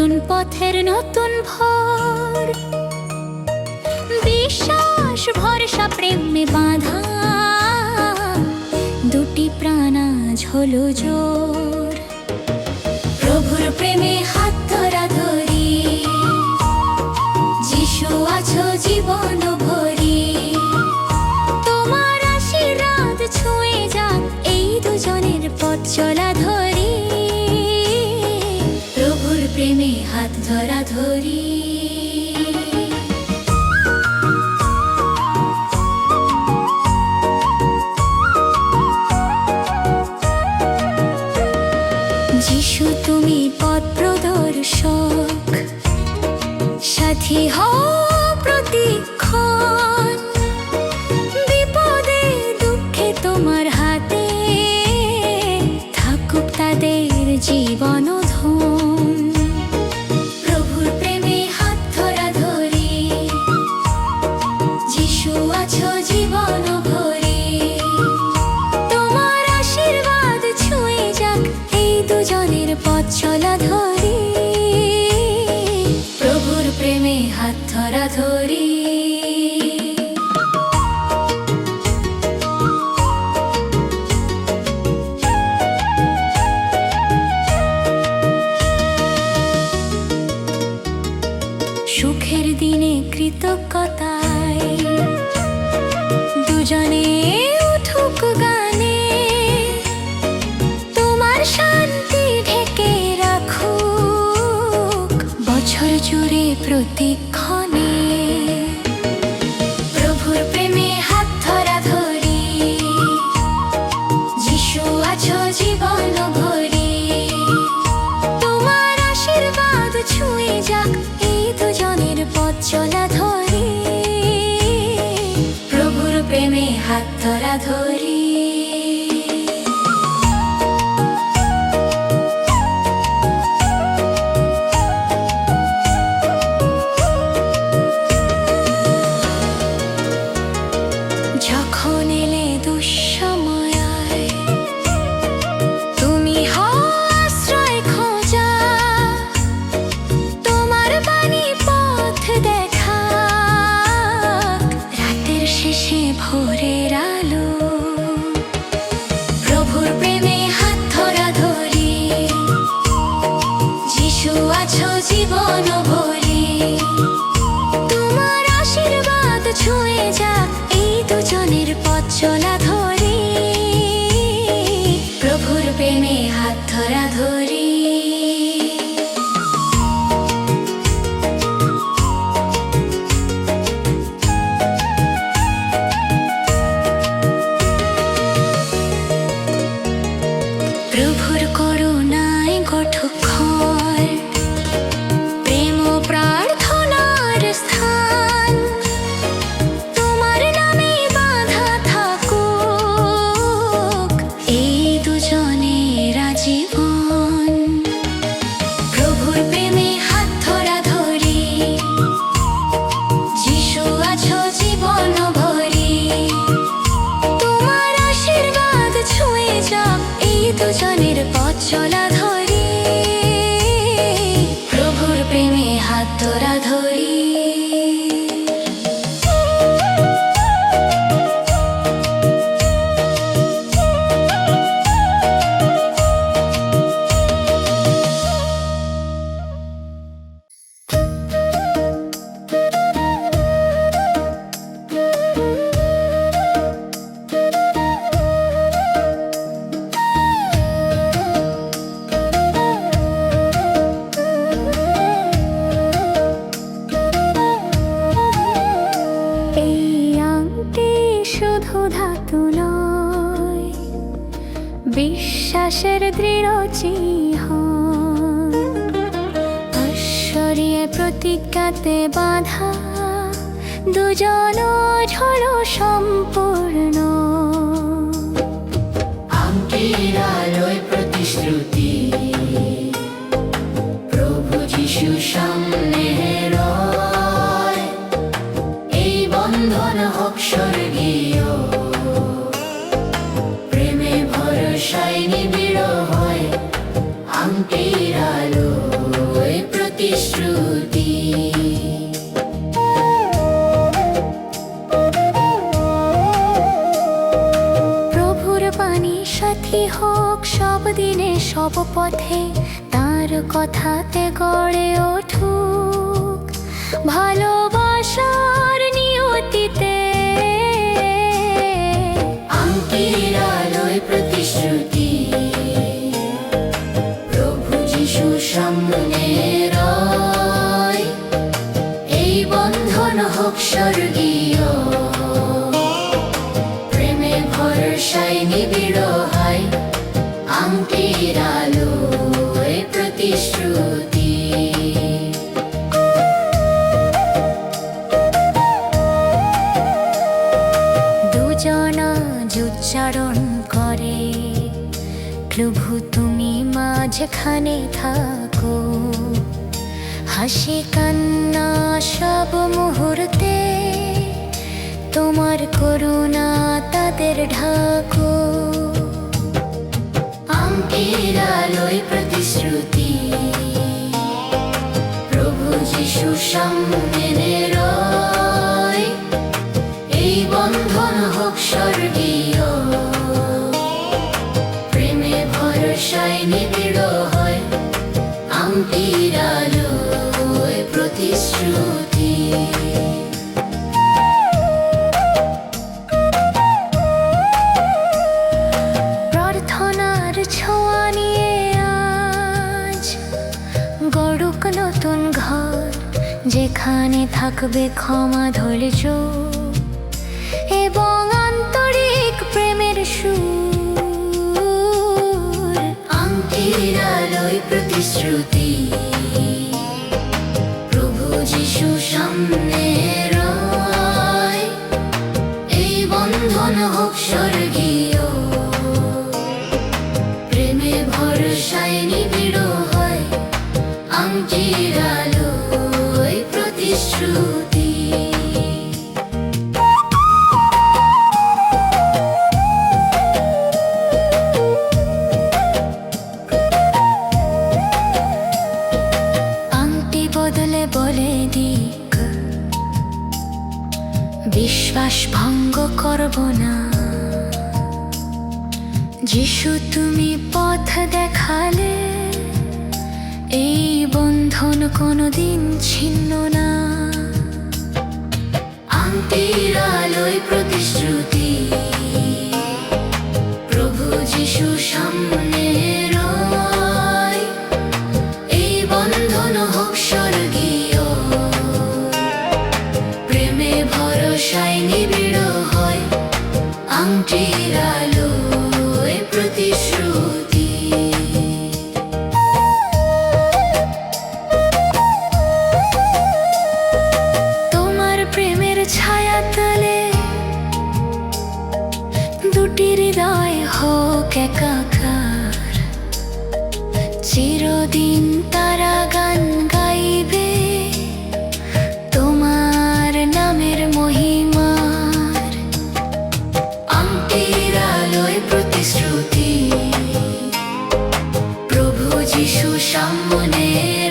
নতুন পথের নতুন ভোর, বিশ্বাস ভরসা প্রেমে বাঁধা দুটি প্রাণ আজ হলো জোর। প্রভুর প্রেমে হাত ধরা ধরি, যিশু আছো জীবন ভরি, তোমার আশীর্বাদ ছুঁয়ে যাক এই দুজনের পথ চলা ধরি। প্রভুর প্রেমে হাত ধরা ধরি। যিশু তুমি পথ প্রদর্শক, সাথী হও প্রতিক্ষণ, বিপদে দুঃখে তোমার হাতে থাকুক তাদের জীবন ধন। প্রভুর প্রেমে হাত ধরা ধরি, যিশু আছো জীবন ভরি, তোমার আশীর্বাদ ছুঁয়ে যাক এই দুজনের পথ চলা ধরি। প্রভুর প্রেমে হাত ধরা ধরি। সুখের দিনে কৃতজ্ঞতায় দুজনে উঠুক গানে, তোমার শান্তি ঢেকে রাখুক বছর জুড়ে প্রতিক্ষণে। প্রভুর প্রেমে হাত ধরা ধরি, যিশু আছো জীবন ভরি, তোমার আশীর্বাদ ছুঁয়ে যাক এই দুজনের পথ চলা ধরি। প্রভুর প্রেমে হাত ধরা ধরি। যখন এলে দুঃসময় তুমি হও আশ্রয় খোঁজা, তোমার বাণী পথ দেখা রাতের শেষে ভোরের আলো। প্রভুর প্রেমে হাত ধরা ধরি, যিশু আছো জীবন ভরি, তোমার আশীর্বাদ ছুঁয়ে যাক এই দুজনের পথ চলা ধরি। প্রভুর প্রেমে হাত ধরা ধরি। প্রভুর করুণায় কঠোর প্রেম প্রার্থনার স্থান, তোমার নামে বাঁধা থাকুক এই দুজনের আজীবন। প্রভুর প্রেমে হাত ধরা ধরি, যিশু আছো জীবন ভরি, তোমার আশীর্বাদ ছুঁয়ে যাক এই দুজনের পথ চলা ধরি। প্রভুর প্রেমে হাত ধরা ধরি। শুধু ধাতু নয়, বিশ্বাসের দৃঢ় চিহ্ন, ঐশ্বর্যে প্রতিজ্ঞাতে বাঁধা দুজন ঝড়ো সম্পূর্ণ। আংটির আলোয় প্রতিশ্রুতি, প্রভু যিশু সামনে রয়, এই বন্ধন হোক স্বর্গীয়, প্রেমে ভরসায় নিবিড় হয়। আংটির আলোয় প্রতি সাথী হোক সব দিনে সব পথে, তার কথাতে গড়ে উঠুক ভালোবাসার নিয়তিতে। আংটির আলোয় প্রতিশ্রুতি, প্রভু যিশু সামনে রয়, এই বন্ধন হোক স্বর্গীয়, প্রেমে ভরসায় নিবিড় হয়, আংটির আলোয় প্রতিশ্রুতি। দুজনা উচ্চারণ করে, প্রভু তুমি মাঝখানে থাকো, হাসি কান্না সব মুহূর্তে, তোমার করুণা তাদের ঢাকো। আংটির আলোয় প্রতিশ্রুতি, প্রভু যিশু সামনে রয়, এই বন্ধন হোক স্বর্গীয়, প্রেমে ভরসায় নিবিড় হয়, আংটির আলোয় প্রতিশ্রুতি। প্রার্থনার ছোঁয়া নিয়ে আজ গড়ুক নতুন ঘর, যেখানে থাকবে ক্ষমা ধৈর্য এবং আন্তরিক প্রেমের সুর। আংটির আলোয় প্রতিশ্রুতি, প্রভু যিশু সামনে রয়, এই বন্ধন হোক স্বর্গীয়, প্রেমে ভরসায় নিবিড় হয়, আংটির আলোয় প্রতিশ্রুতি। আংটি বদলে বলে দিক, বিশ্বাস ভঙ্গ করব না, যিশু তুমি পথ দেখালে, এই বন্ধন কোনোদিন ছিন্ন না। আংটির আলোয় প্রতিশ্রুতি, প্রভু যিশু সামনে রয়, এই বন্ধন হোক স্বর্গীয়, প্রেমে ভরসায় নিবিড় হয়, আংটির আলোয় প্রতিশ্রুতি। তোমার প্রেমের ছায়া তলে দুটি হৃদয় হোক একাকার, চিরদিন তারা গান গাইবে তোমার নামের মহিমার। আংটির আলোয় প্রতিশ্রুতি, প্রভু যিশু সামনে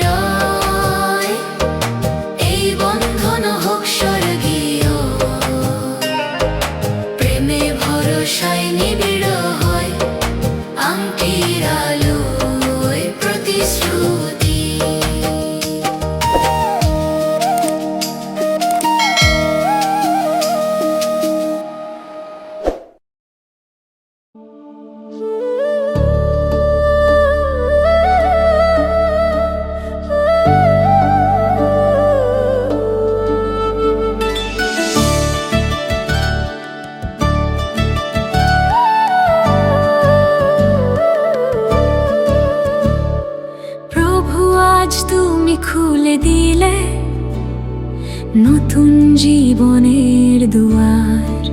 রয়, এই বন্ধন হোক স্বর্গীয়, প্রেমে ভরসায় নিবিড় হয়, আংটির আলোয় প্রতিশ্রুতি। প্রভু আজ তুমি খুলে দিলে নতুন জীবনের দুয়ার,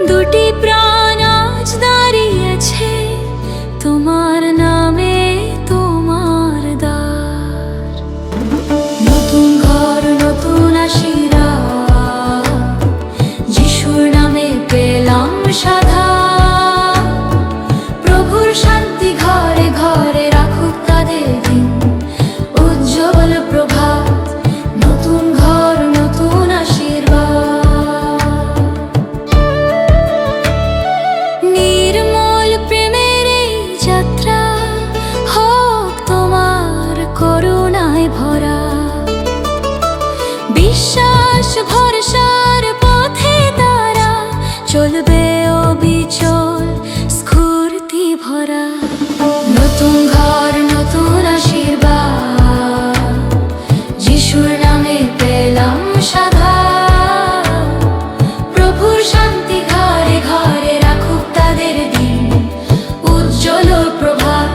দুটি প্রাণ আজ দাঁড়িয়েছে তোমার নামে, তোমার দ্বার। নতুন ঘর নতুন আশীর্বাদ, যিশুর নামে পেলাম সাধা, প্রভুর শান্তি ঘরে ঘরে রাখুক তাদের দিন, উজ্জ্বল প্রভাত, নতুন ঘর নতুন আশীর্বাদ। নির্মল চলবে অবিচল স্ফূর্তি ভরা। নতুন ঘর নতুন আশীর্বাদ, যিশুর নামে পেলাম সাধা। প্রভুর শান্তি ঘরে ঘরে রাখুক তাদের দিন, উজ্জ্বল প্রভাত।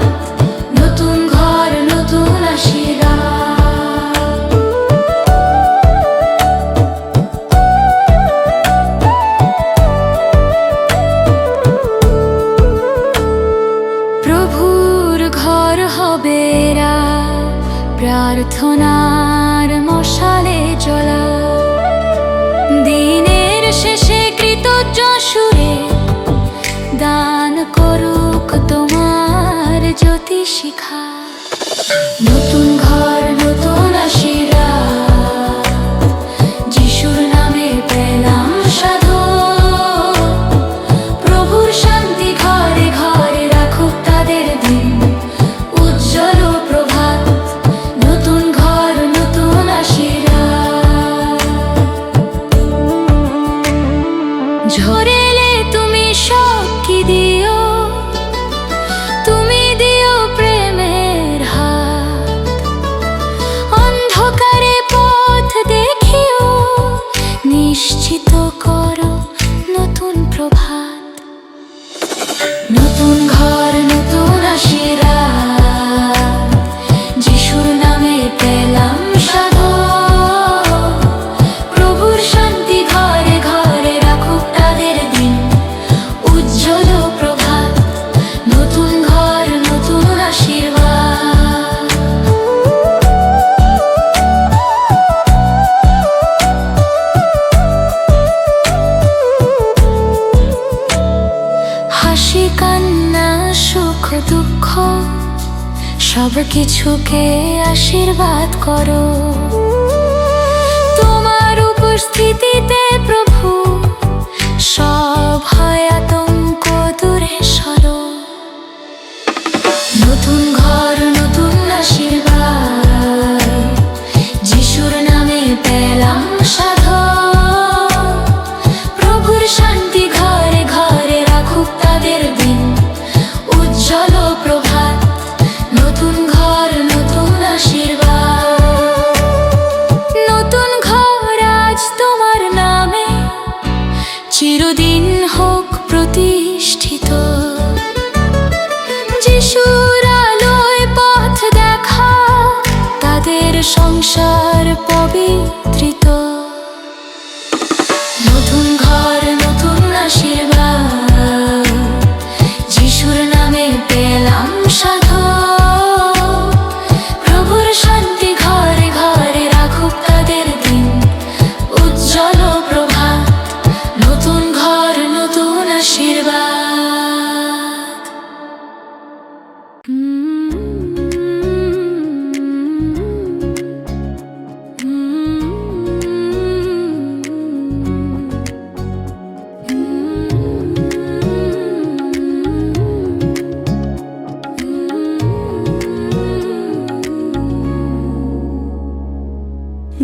নতুন ঘর নতুন আশীর্বাদ। প্রভুর ঘর হবে প্রার্থনার মশালে জ্বলা। দিনের শেষে কৃতজ্ঞ সুরে দান করুক তোমার জ্যোতি শিখা। নতুন ঘর নতুন আশীর্বাদ, যিশুর নামে পেলাম সাধু। প্রভুর শান্তি ঘরে ঘরে রাখুক তাদের দিন, উজ্জ্বল প্রভাত। নতুন ঘর নতুন আশীর্বাদ। ঝরে এলে তুমি শক্তি দিও, তুমি দিও প্রেমের হাত। অন্ধকারে পথ দেখিও, নিশ্চিত করো নতুন প্রভাত। নতুন ঘর নতুন আশীর্বাদ, যিশুর নামে পেলাম সাধু। প্রভুর শান্তি ঘরে ঘরে রাখুক তাদের দিন, উজ্জ্বল প্রভাত। নতুন ঘর নতুন আশীর্বাদ। হাসি কান্না সুখ দুঃখ সব কিছুকে আশীর্বাদ করো। তোমার উপস্থিতিতে প্রভু সব হয় আতঙ্ক দূরে সরো। নতুন ঘর নতুন আশীর্বাদ, যিশুর নামে পেলাম সাধু। প্রভুর শান্তি ঘরে ঘরে রাখুক তাদের দিন, উজ্জ্বল প্রভাত। নতুন ঘর নতুন আশীর্বাদ। নতুন ঘর আজ তোমার নামে চিরদিন হোক প্রতিষ্ঠিত। যিশুর আলোয় পথ দেখা, তাদের সংসার পবিত্রিত। নতুন ঘর নতুন আশীর্বাদ, যিশুর নামে পেলাম সাধু। প্রভুর শান্তি ঘরে ঘরে রাখুক তাদের দিন, উজ্জ্বল প্রভাত। নতুন ঘর নতুন আশীর্বাদ।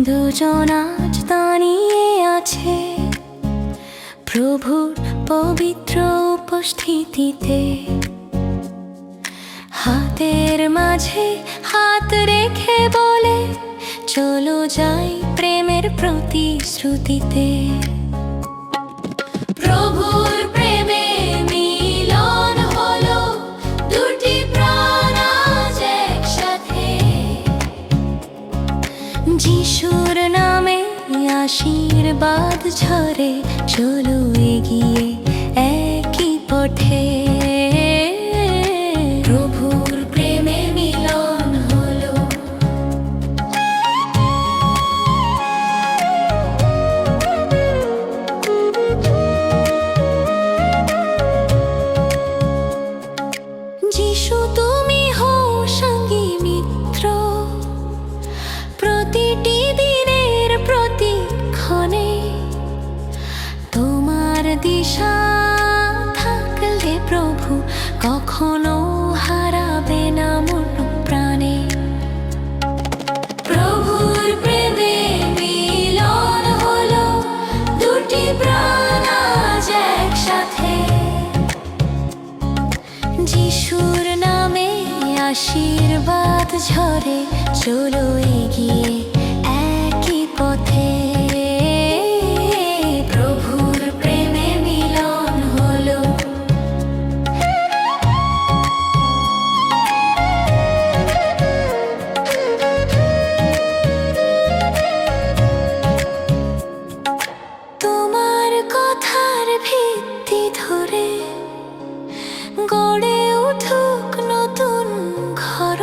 দুজন আজ দাঁড়িয়ে আছে প্রভুর পবিত্র উপস্থিতিতে। হাতের মাঝে হাত রেখে বলে, চলো যাই প্রেমের প্রতিশ্রুতিতে। প্রভুর প্রেমে মিলন হলো দুটি প্রাণ আজ একসাথে। যিশুর নামে আশীর্বাদ ঝরে, চলো এগিয়ে একই পথে। প্রভুর প্রেমে মিলন হলো। যিশু তুমি হও সঙ্গী মিত্র, প্রতিটি দিনের প্রতিক্ষণে। তোমার দিশা থাকলে যিশুর নামে আশীর্বাদ ঝরে, চলো এগিয়ে একই পথে। প্রভুর প্রেমে মিলন হলো। তোমার কথার ভিত্তি ধরে গড়ে উঠুক নতুন ঘর।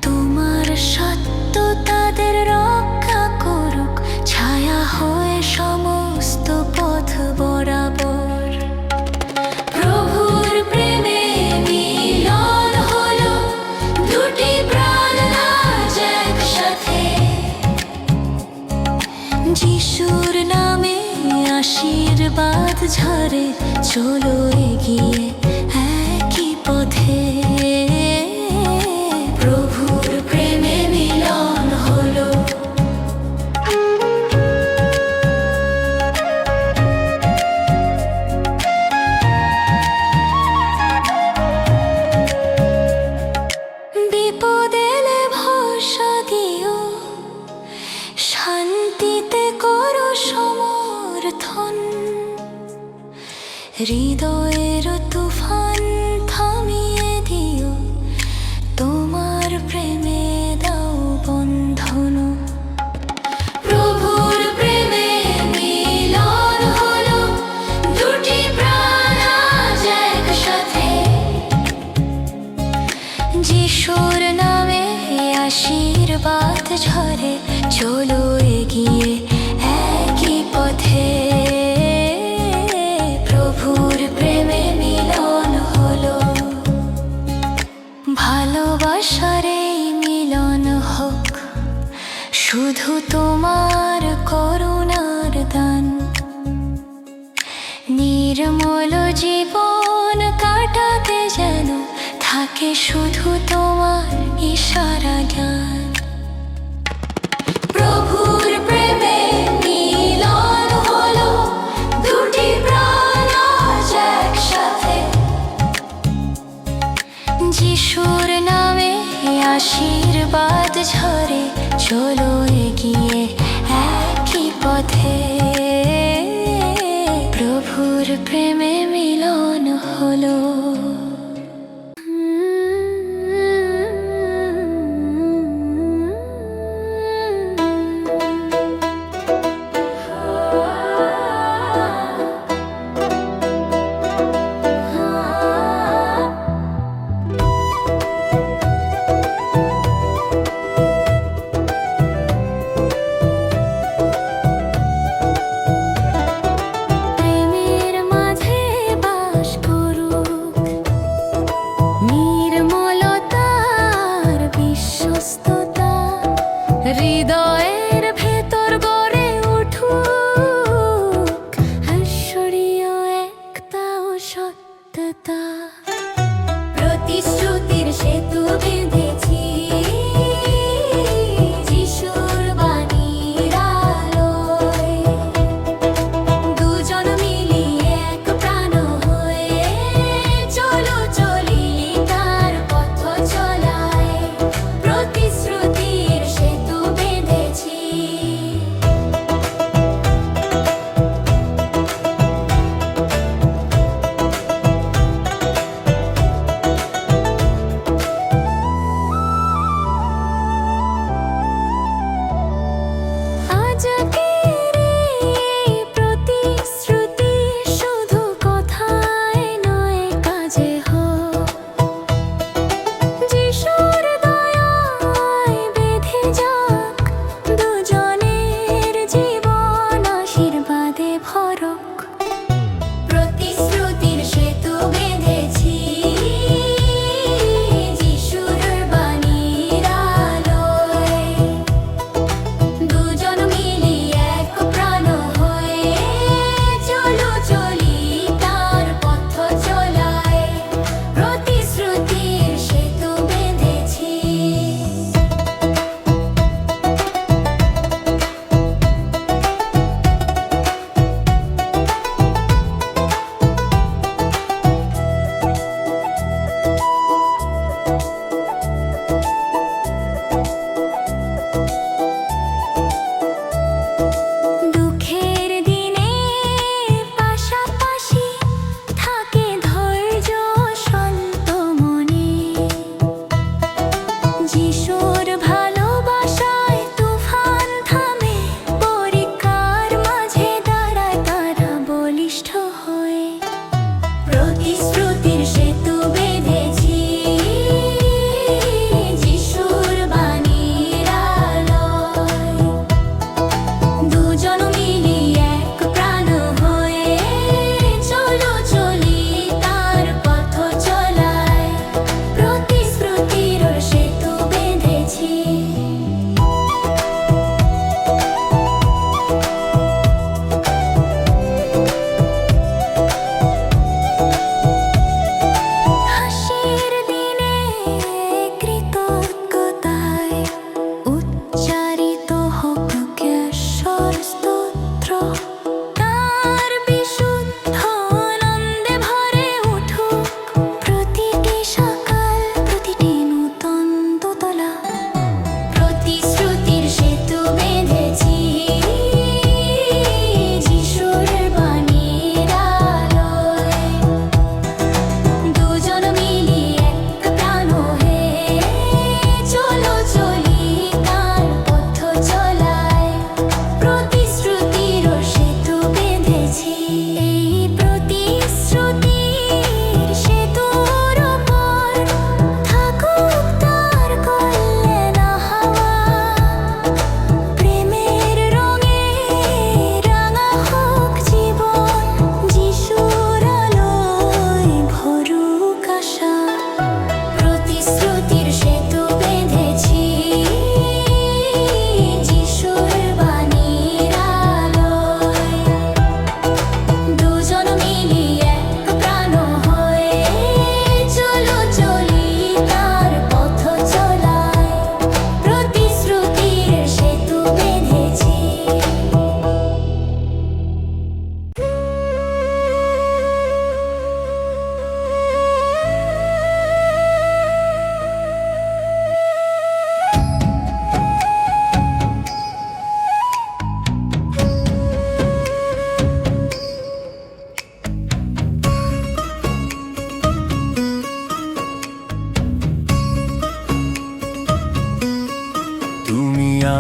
তোমার সত্য তাদের রক্ষা করুক, ছায়া হয়ে সমস্ত পথ বরাবর। প্রভুর প্রেমে মিলন হলো, দুটি প্রাণ আজ একসাথে। যিশুর নামে আশীর্বাদ ঝরে, চলো এগিয়ে একই পথে। প্রভুর প্রেমে মিলন হলো। বিপদ এলে ভরসা দিও, শান্তিতে করো সমর্থন। হৃদয়ের তুফান থামিয়ে দিও, তোমার প্রেমে দাও বন্ধন। প্রভুর প্রেমে মিলন হলো, দুটি প্রাণ আজ একসাথে। যিশুর নামে আশীর্বাদ ঝরে, চলো এগিয়ে একই পথে। প্রভুর প্রেমে মিলন হলো। ভালোবাসার এই মিলন হোক, শুধু তোমার করুণার দান। নির্মল জীবন কাটাতে যেন থাকে শুধু তোমার ইশারা জ্ঞান। প্রভুর প্রেমে মিলন হলো, দুটি প্রাণ আজ একসাথে। যিশুর নামে আশীর্বাদ ঝরে, চলো এগিয়ে একই পথে। প্রভুর প্রেমে মিলন হলো। প্রেমের মাঝে বাস করুক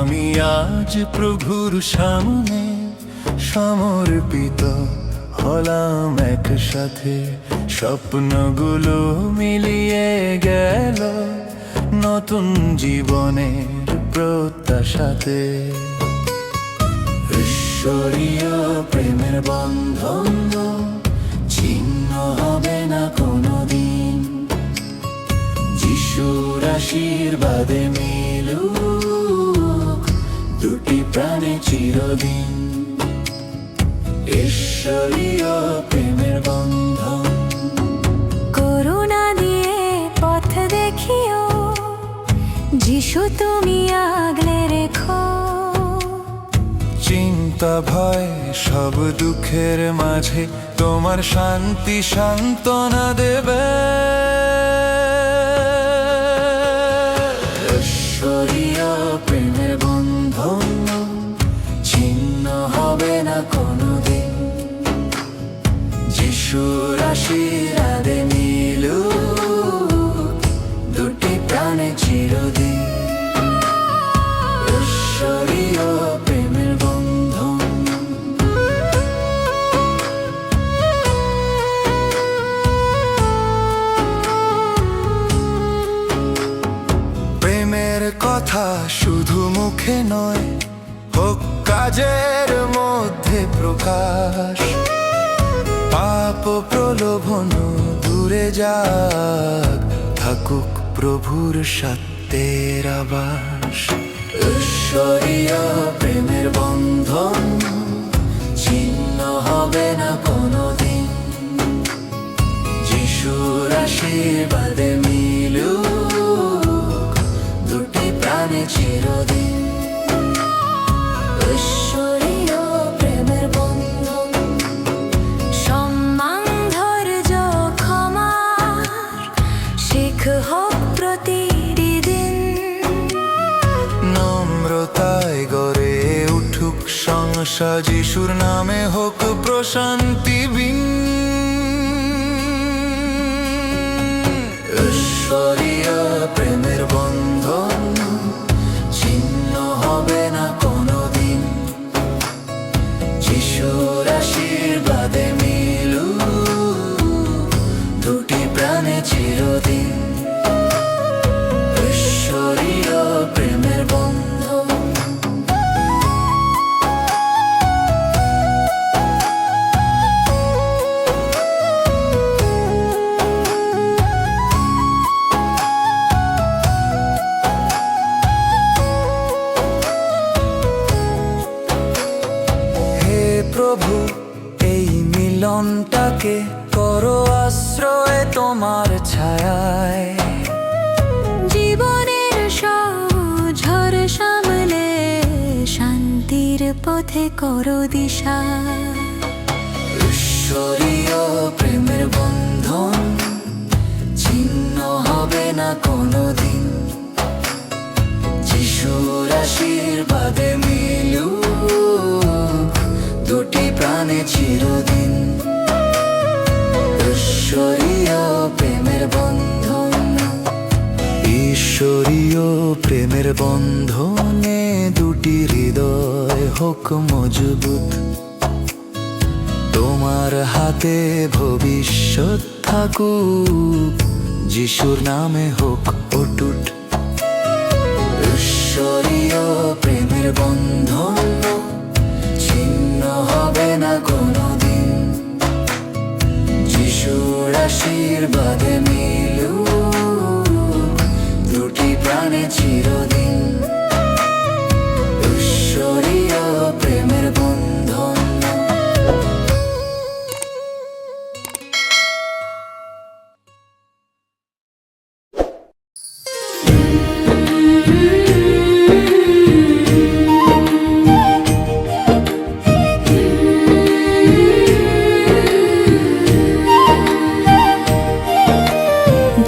আমি আজ প্রভুর সামনে সমর্পিত হলাম একসাথে, স্বপ্নগুলো মিলিয়ে গেল নতুন জীবনের প্রত্যাশাতে। ঈশ্বরীয় প্রেমের বন্ধন ছিন্ন হবে না কোনোদিন, যিশুর আশীর্বাদে মিলুক দুটি প্রাণে চিরদিন। ঈশ্বরীয় প্রেমের বন্ধন। করুণা দিয়ে পথ দেখিও, যিশু তুমি আগলে রেখো। চিন্তা ভয় সব দুঃখের মাঝে তোমার শান্তি সান্ত্বনা দেবে। ঈশ্বরীয় প্রেমের বন্ধন ছিন্ন হবে না কোনোদিন, যিশুর আশীর্বাদে মিলুক দুটি প্রাণে চিরদিন। ঈশ্বরীয় প্রেমের বন্ধন। প্রেমের কথা শুধু মুখে নয়, হোক কাজের মধ্যে প্রকাশ। পাপ প্রলোভন দূরে যাক, থাকুক প্রভুর সত্যের আবাস। ঈশ্বরীয় প্রেমের বন্ধন ছিন্ন হবে না কোনোদিন, যিশুর আশীর্বাদে মিলুক দুটি প্রাণে চিরদিন। ঈশ্বরীয় প্রেমের বন্ধন। সম্মান ধৈর্য ক্ষমার শিখ হোক প্রতিদিন, নম্রতায় গড়ে উঠুক সংসার, যিশুর নামে হোক প্রশান্তি বিন। ঈশ্বরীয় প্রেমের বন্ধন ছিন্ন হবে না কোনোদিন, যিশুর আশীর্বাদে মিলুক দুটি প্রাণে চিরদিন। ঈশ্বরীয় প্রেমের বন্ধন। হে প্রভু, এই মিলনটাকে করো আশ্রয় তোমার ছায়ায়। জীবনের সব ঝড় সামলে শান্তির পথে করো দিশা। ঈশ্বরীয় প্রেমের বন্ধন ছিন্ন হবে না কোনোদিন, যিশুর আশীর্বাদে মিলুক দুটি প্রাণে চিরদিন। ঈশ্বরীয় প্রেমের বন্ধন। ঈশ্বরীয় প্রেমের বন্ধনে দুটি হৃদয় হোক মজবুত, তোমার হাতে ভবিষ্যৎ থাকুক, যিশুর নামে হোক অটুট। ঈশ্বরীয় প্রেমের বন্ধন ছিন্ন হবে না কোনোদিন, যিশুর আশীর্বাদে মিলুক দুটি প্রাণে চিরদিন। ঈশ্বরীয় প্রেমের বন্ধন।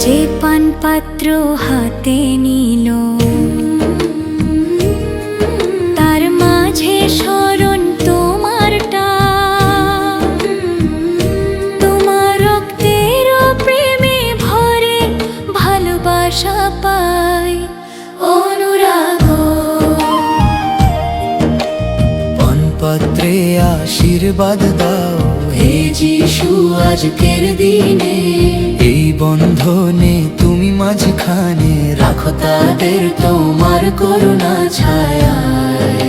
যে পানপাত্র হাতে নিল, তার মাঝে স্মরণ তোমারটা। তোমার রক্তের প্রেমে ভরে ভালোবাসা পাই অনুরাগ। আশীর্বাদ দাও হে যিশু আজকের দিনে এই বন্ধনে তুমি মাঝখানে রাখো তাদের তোমার করুণা ছায়ায়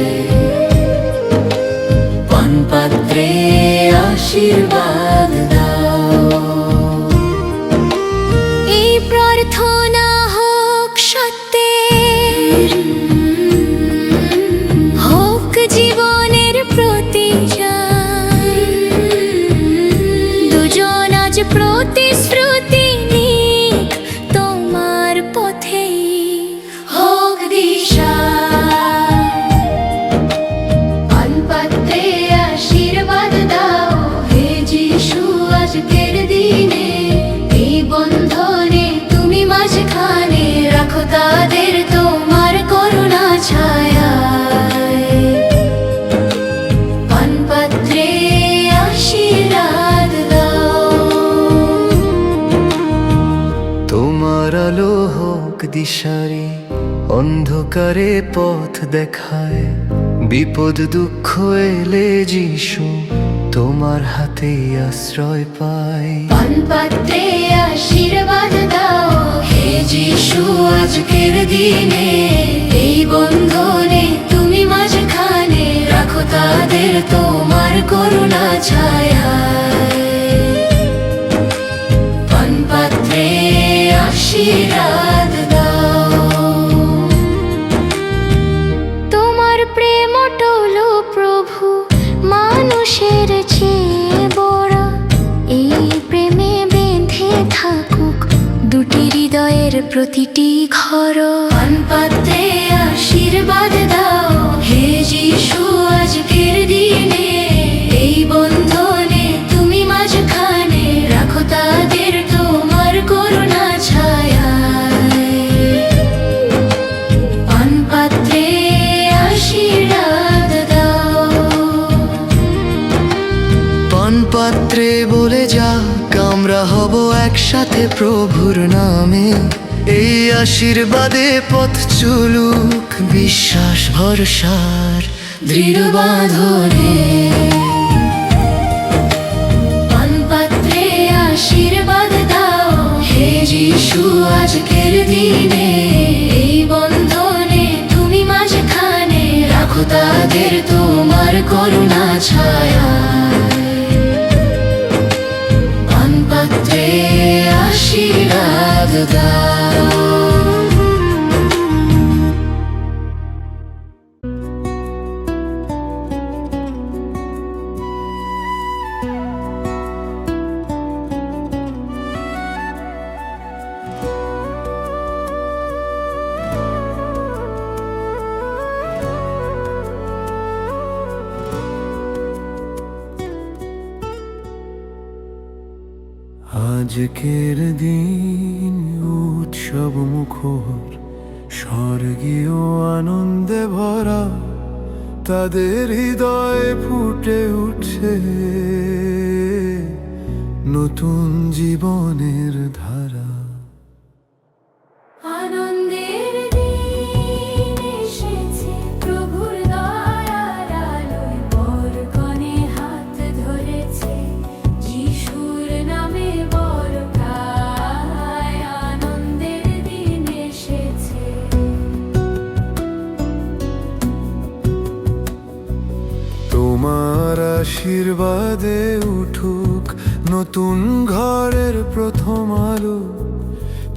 পানপাত্রে আশীর্বাদ দাও এই প্রার্থনা হোক সত্যের হোক জীবনের প্রতিযান দুজন আজ প্রতিশ্রুতি নিক তোমার পথেই হোক দিশা পানপাত্রে আশীর্বাদ দাও হে যিশু আজকের দিনে এই বন্ধনে তুমি মাঝখানে রাখো তাদের তোমার করুণা ছায়ায় পানপাত্রে আশীর্বাদ দাও তোমার আলো হোক দিশারি অন্ধকারে পথ দেখায় বিপদ দুঃখ এলে যিশু তোমার হাতে আশ্রয় পাই পানপাত্রে আশীর্বাদ দাও হে যিশু আজকের দিনে এই বন্ধনে তুমি মাঝখানে রাখো তাদের তোমার করুণা ছায়ায় পানপাত্রে আশীর্বাদ দাও তোমার প্রেম টল প্রভু মানুষের চেয়ে বড় এই প্রেমে বেঁধে থাকুক দুটি হৃদয়ের প্রতিটি ঘর পানপাত্রে আশীর্বাদ দাও হে যিশু আজকের দিনে এই বন্ধনে তুমি মাঝখানে রাখো তাদের তোমার করুণা ছায়ায় পানপাত্রে আশীর্বাদ দাও পানপাত্রে বলে যাক আমরা হব একসাথে প্রভুর নামে এই আশীর্বাদে পথ চলুক বিশ্বাস ভরসার দৃঢ় বাঁধনে পানপাত্রে আশীর্বাদ দাও হে যিশু আজকের দিনে এই বন্ধনে তুমি মাঝখানে রাখো তাদের তোমার করুণা ছায়ায় পানপাত্রে আশীর্বাদ দাও আজকের দিন উৎসব মুখর স্বর্গীয় আনন্দে ভরা তাদের হৃদয়ে ফুটে উঠছে নতুন জীবনের ধারা আনন্দের দিন এসেছে প্রভুর দয়ার আলোয় বরকনে হাত ধরেছে যিশুর নামে বরকায় আনন্দের দিন এসেছে তোমার আশীর্বাদে উঠুক নতুন ঘরের প্রথম আলো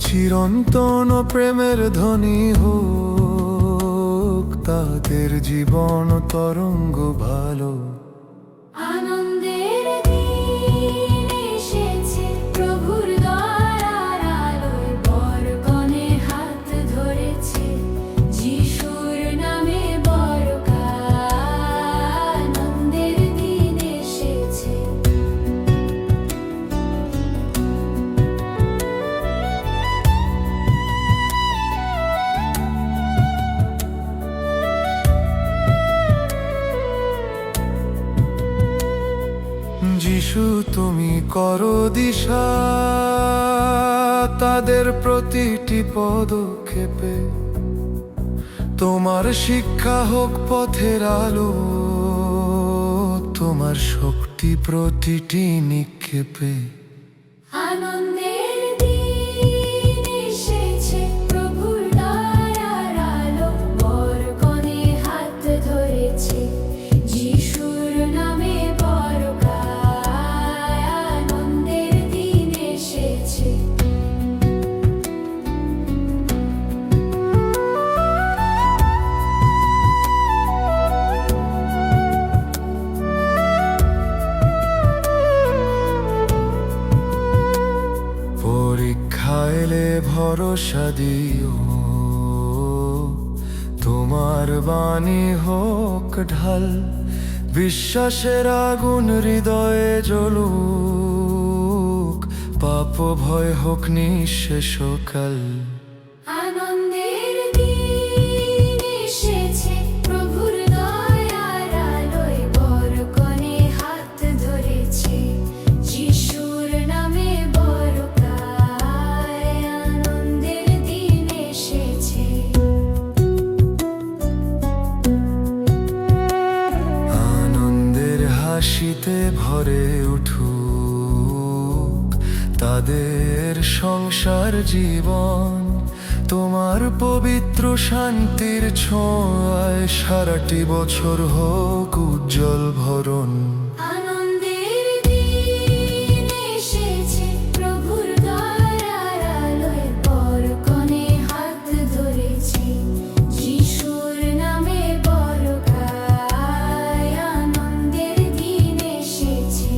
চিরন্তন প্রেমের ধ্বনি হোক তাদের জীবন তরঙ্গ ভালো আনন্দের দিন এসেছে প্রভুর দয়ার আলোয় বরকনে হাত ধরেছে যিশুর নামে বরকায় আনন্দের দিন এসেছে যিশু তুমি করো দিশা তাদের প্রতিটি পদক্ষেপে তোমার শিক্ষা হোক পথের আলো তোমার শক্তি প্রতিটি নিক্ষেপে। আনন্দের দিন এসেছে, প্রভুর দয়ার আলো, বর কনে হাত ধরেছে, যিশুর নামে বরকায়। আনন্দের দিন এসেছে। পরীক্ষা এলে ভরসা দিও, তোমার বাণী হোক ঢাল, বিশ্বাসের আগুন হৃদয়ে জ্বলুক, পাপ ভয় হোক নিঃশেষ কাল। আনন্দের দিন এসেছে, প্রভুর দয়ার আলোয়, বর কনে হাত ধরেছে, যিশুর নামে বরকায়। আনন্দের দিন এসেছে। আনন্দের হাসিতে ভরে উঠুক তাদের সংসার জীবন, তোমার পবিত্র শান্তির ছোঁয়ায় সারাটি বছর হোক উজ্জ্বল ভরণ। আনন্দের দিন এসেছে, প্রভুর দয়ার আলোয়, বর কনে হাত ধরেছে, যিশুর নামে বরকায়। আনন্দের দিন এসেছে।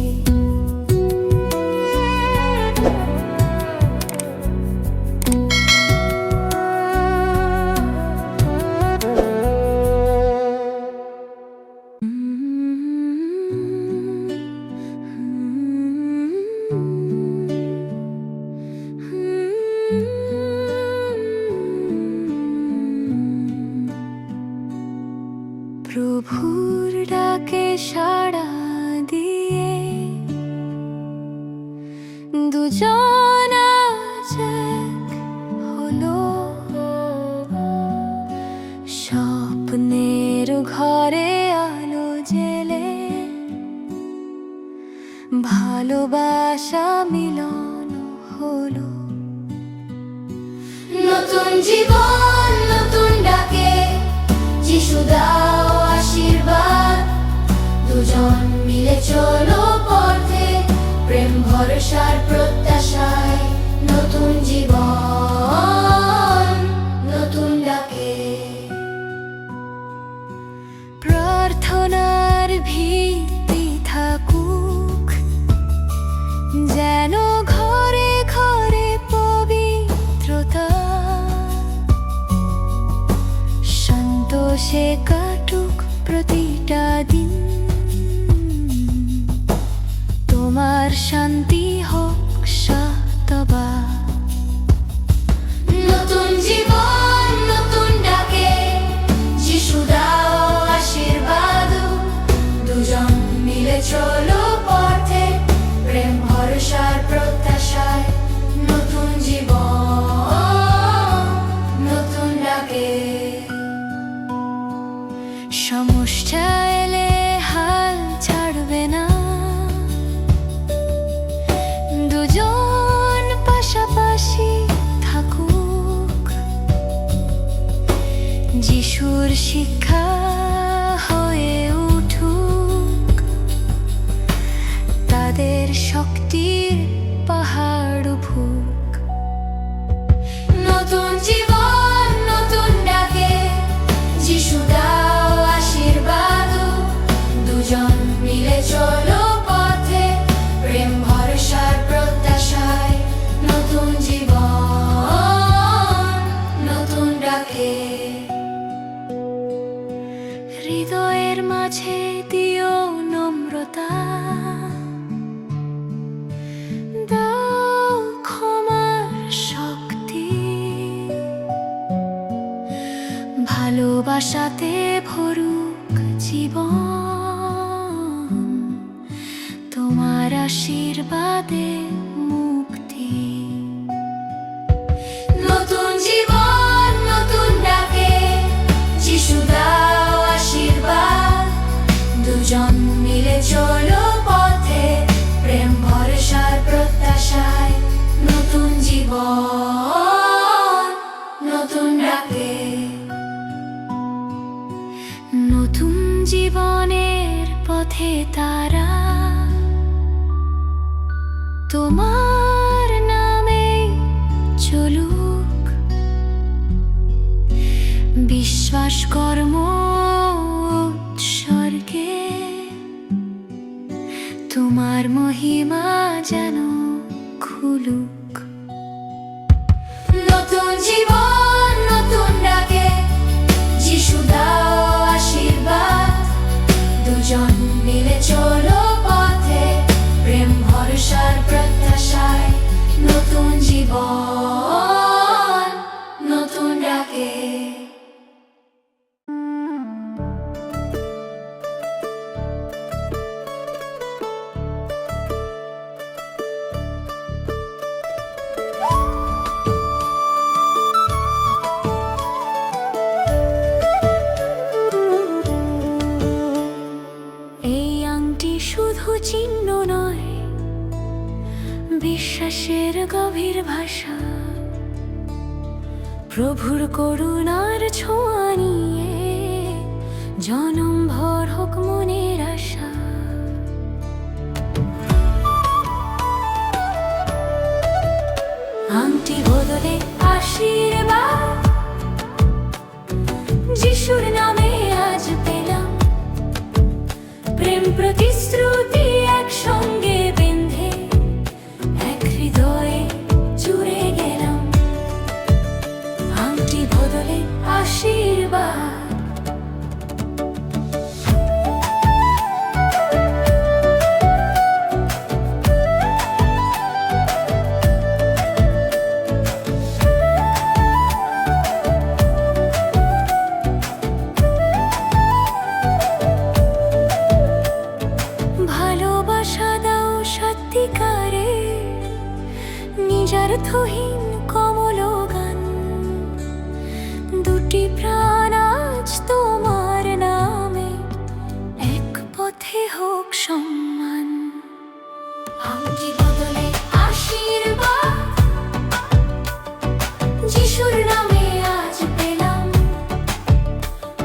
প্রভুর ডাকে সাড়া দিয়ে দুজন আজ এক হলো, স্বপ্নের ঘরে আলো জেলে, ভালোবাসা মিলন হলো। নতুন জীবন, নতুন ডাকে, যিশু দাও আশীর্বাদ, দুজন মিলে চলো পথে, প্রেম ভরসার প্রত্যাশায়। নতুন জীবন, নতুন ডাকে। প্রার্থনার ভিত্তি থাকুক, যেন ঘরে ঘরে পবিত্রতা, সন্তোষে কাটুক প্রতিটা দিন, তোমার শান্তি হোক শতবার। নতুন জীবন, নতুন ডাকে, যিশু দাও আশীর্বাদ, দুজন মিলে চলো পথে, প্রেম ভরসার প্রত্যাশায়। নতুন জীবন, নতুন ডাকে। সমস্যা এলে হাল ছাড়বে না, দুজন পাশাপাশি থাকুক, যিশুর শিক্ষা হয়ে উঠুক, তাদের শক্তির পাহাড় ভুক। নতুন জীবন, নতুন ডাকে, যিশু দাও আশীর্বাদ, দুজন মিলে চলো পথে, প্রেম ভরসার প্রত্যাশায়। নতুন জীবন, নতুন ডাকে। হৃদয়ের মাঝে দিও নম্রতা, দাও ক্ষমার শক্তি, ভালোবাসাতে ভরুক জীবন, তোমার আশীর্বাদে মুক্তি। নতুন জীবন, নতুন ডাকে, যিশু দাও আশীর্বাদ, দুজন মিলে তোমার নামে চলুক, বিশ্বাস কর্ম উৎসর্গে তোমার মহিমা যেন খুলুক। নতুন জীবন নতুন ডাকে, যিশু দাও আশীর্বাদ। দুজন মিলে চলো পথে, প্রেম ভরসার প্রত্যাশায়। নতুন জীবন নতুন ডাকে। শুধু চিহ্ন নয়, বিশ্বাসের গভীর ভাষা। প্রভুর করুণার ছোঁয়া নিয়ে জনম ভর হোক মনের আশা। আংটি বদলে আশীর্বাদ, যিশুর নামে আজ পেলাম। প্রেম প্রতিশ্রুতি একসঙ্গে বেঁধে এক হৃদয়ে জুড়ে গেলাম। আংটি বদলে আশীর্বাদ। নিজার্থহীন কমল গান, দুটি প্রাণ আজ তোমার নামে এক পথে হোক সম্মান। আংটি বদলে আশীর্বাদ, যিশুর নামে আজ পেলাম।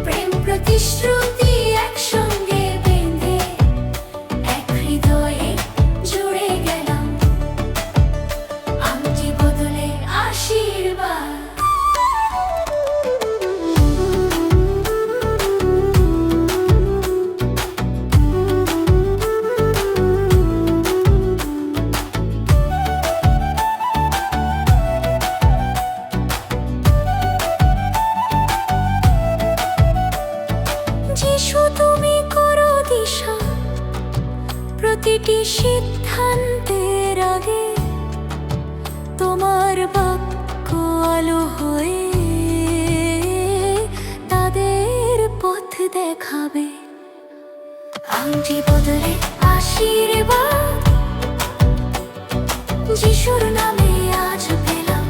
প্রেম প্রতিশ্রুতি একসঙ্গে বেঁধে এক হৃদয়ে জুড়ে গেলাম। আংটি বদলে আশীর্বাদ। যিশু তুমি করো দিশা, প্রতিটি সিদ্ধান্তের আগে। তোমার বাক্য আলো হয়ে তাদের পথ দেখাবে। আংটি বদলে আশীর্বাদ, যিশুর নামে আজ পেলাম।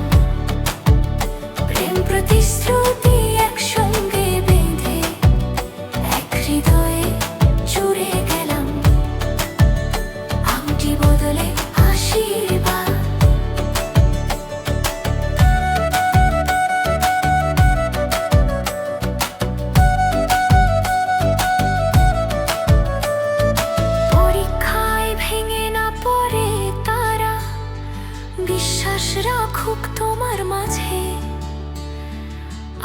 প্রেম প্রতিশ্রুতি একসঙ্গে বেঁধে এক হৃদয়ে জুড়ে গেলাম। আংটি বদলে আশীর্বাদ। পরীক্ষায় ভেঙে না পড়ে তারা, বিশ্বাস রাখুক তোমার মাঝে।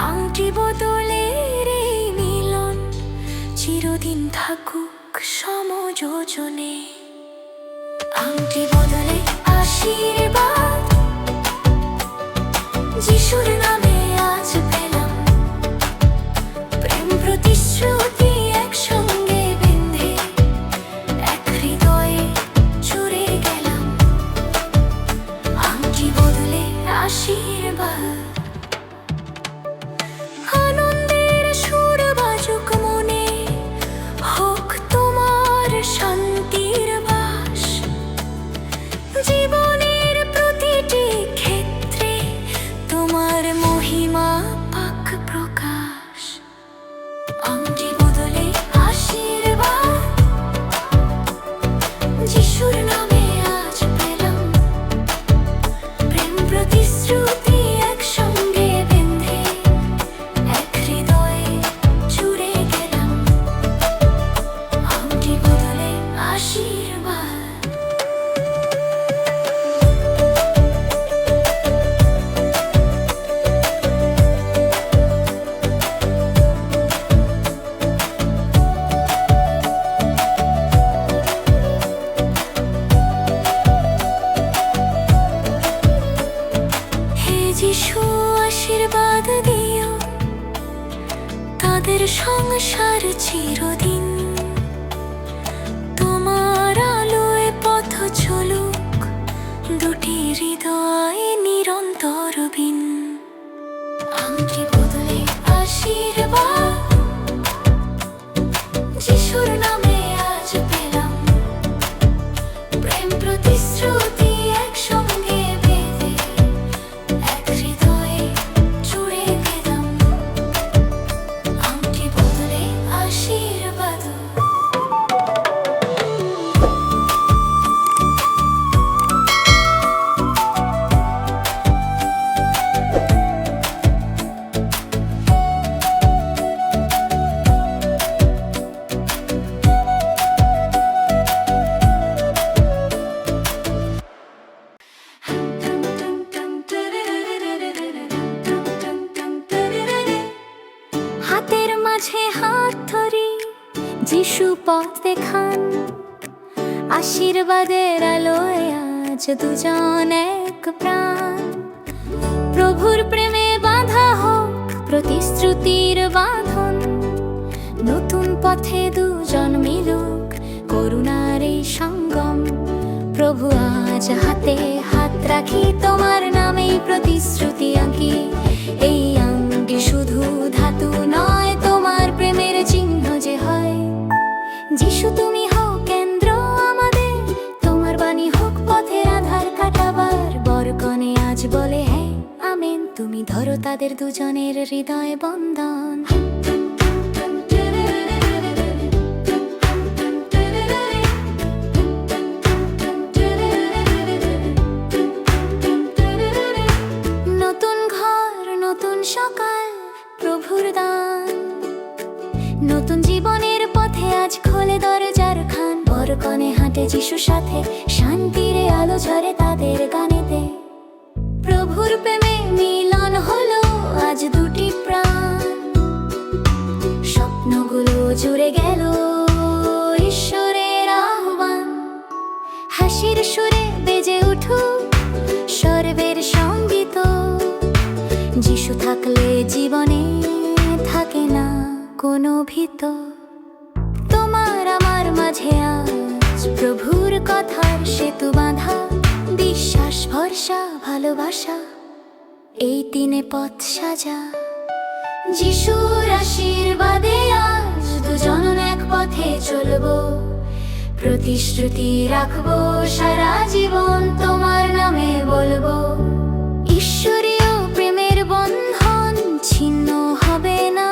আংটি বদলের এই মিলন চিরদিন থাকুক সমযোজনে। আংটি বদলে আশীর্বাদ, যিশুর নামে আজ পেলাম। প্রেম প্রতিশ্রুতি একসঙ্গে বেঁধে এক হৃদয়ে জুড়ে গেলাম। আংটি বদলে আশীর্বাদ। আনন্দের সুর বাজুক মনে, হোক তোমার শান্তির বাস। জীবনের প্রতিটি ক্ষেত্রে তোমার মহিমা পাক প্রকাশ। আংটি বদলে আশীর্বাদ, যিশুর নামে আজ পেলাম। প্রেম প্রতিশ্রুতি একসঙ্গে বেঁধে এক হৃদয়ে জুড়ে গেলাম। আংটি বদলে আশীর্বাদ। সংসার চিরদিন তোমার আলোয় পথ চলুক, দুটি হৃদয় নিরন্তর বিন। আংটি বদলে আশীর্বাদ, যিশুর নামে আজ পেলাম। প্রেম প্রতিশ্রুতি একসঙ্গে বেঁধে এক হৃদয়ে জুড়ে গেলাম। আংটি বদলে আশীর্বাদ। হাতের মাঝে হাত ধরি যিশু পথ দেখান। আশীর্বাদের আলোয় আজ দুজন এক প্রাণ। প্রভুর প্রেমে বাঁধা হোক প্রতিশ্রুতির বাঁধন। নতুন পথে দুজন মিলুক, করুণার এই সঙ্গম। প্রভু আজ হাতে হাত রাখি, তোমার নামেই প্রতিশ্রুতি আঁকি। এই আংটি শুধু ধাতু নয়, তোমার প্রেমের চিহ্ন যে হয়। যিশু তুমি হও কেন্দ্র আমাদের, তোমার বাণী হোক পথের আধার কাটাবার। বরকনে আজ বলে হ্যাঁ আমেন, তুমি ধরো তাদের দুজনের হৃদয় বন্ধন। নতুন ঘর, নতুন সকাল, প্রভুর দান। নতুন জীবনের পথে আজ খোলে দরজার খান। বরকনে হাঁটে যিশু সাথে, শান্তির আলো ঝরে তাদের গানেতে। প্রভুর প্রেমে মিলন হলো আজ দুটি প্রাণ। স্বপ্নগুলো জুড়ে গেল ঈশ্বরের আহ্বান। হাসির সুরে বেজে উঠুক সর্বের সঙ্গীত। যিশু থাকলে জীবনে থাকে না কোনো ভীত। তোমার আমার মাঝে আজ প্রভুর কথার সেতু বাঁধা। বিশ্বাস, ভরসা, ভালোবাসা, এই তিনে পথ সাজা। যিশুর আশীর্বাদে আজ দুজন এক পথে চলবো। প্রতিশ্রুতি রাখবো সারা জীবন, তোমার নামে বলবো। ঈশ্বরীয় প্রেমের বন্ধন ছিন্ন হবে না।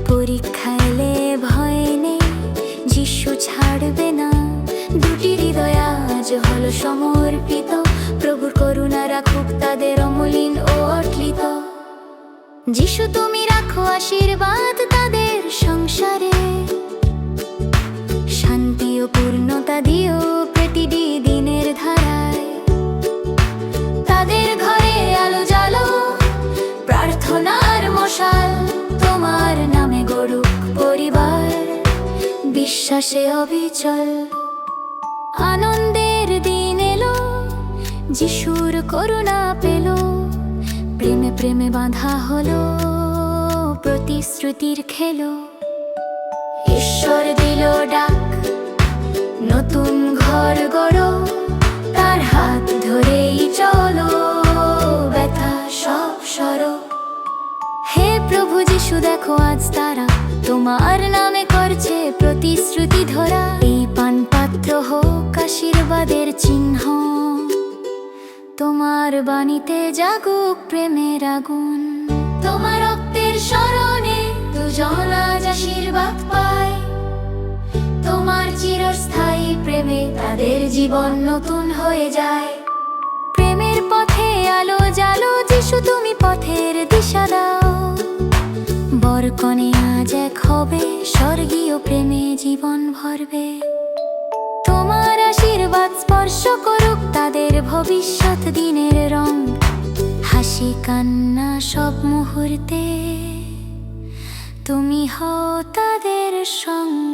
পরীক্ষা এলে ভয় নেই, যিশু ছাড়বে না। দুটি হৃদয় আজ হলো সমর্পিত। প্রভুর করুণা রাখুক তাদের অমলিন ও অটলিত। যিশু তুমি রাখো আশীর্বাদ তাদের সংসারে। শান্তি ও পূর্ণতা দিও প্রতিটি দিনের ধারায়। তাদের ঘরে আলো জ্বালো প্রার্থনার মশাল। তোমার নামে গড়ুক পরিবার, বিশ্বাসে অবিচল। আনন্দের দিন এলো, যিশুর করুণা পেল। প্রেমে প্রেমে বাঁধা হলো প্রতিশ্রুতির খেলো। ঈশ্বর দিল ডাক, নতুন ঘর গড়ো। তার হাত ধরেই চলো, ব্যথা সব সরো। হে প্রভু যিশু দেখো আজ তারা তোমার নামে করছে প্রতিশ্রুতি ধরা। এই পান পাত্র হোক আশীর্বাদের চিহ্ন। তোমার বাণীতে জাগুক প্রেমের আগুন। তোমার রক্তের স্মরণে দুজন আজ আশীর্বাদ পায়। তোমার চিরস্থায়ী প্রেমে তাদের জীবন নতুন হয়ে যায়। প্রেমের পথে আলো জ্বালো, যিশু তুমি পথের দিশা দাও। বরকনে আজ এক হবে, স্বর্গীয় প্রেমে জীবন ভরবে। তোমার আশীর্বাদ স্পর্শ করুক তাদের ভবিষ্যৎ দিনের রং। হাসি কান্না সব মুহূর্তে তুমি হও তাদের সঙ্গ।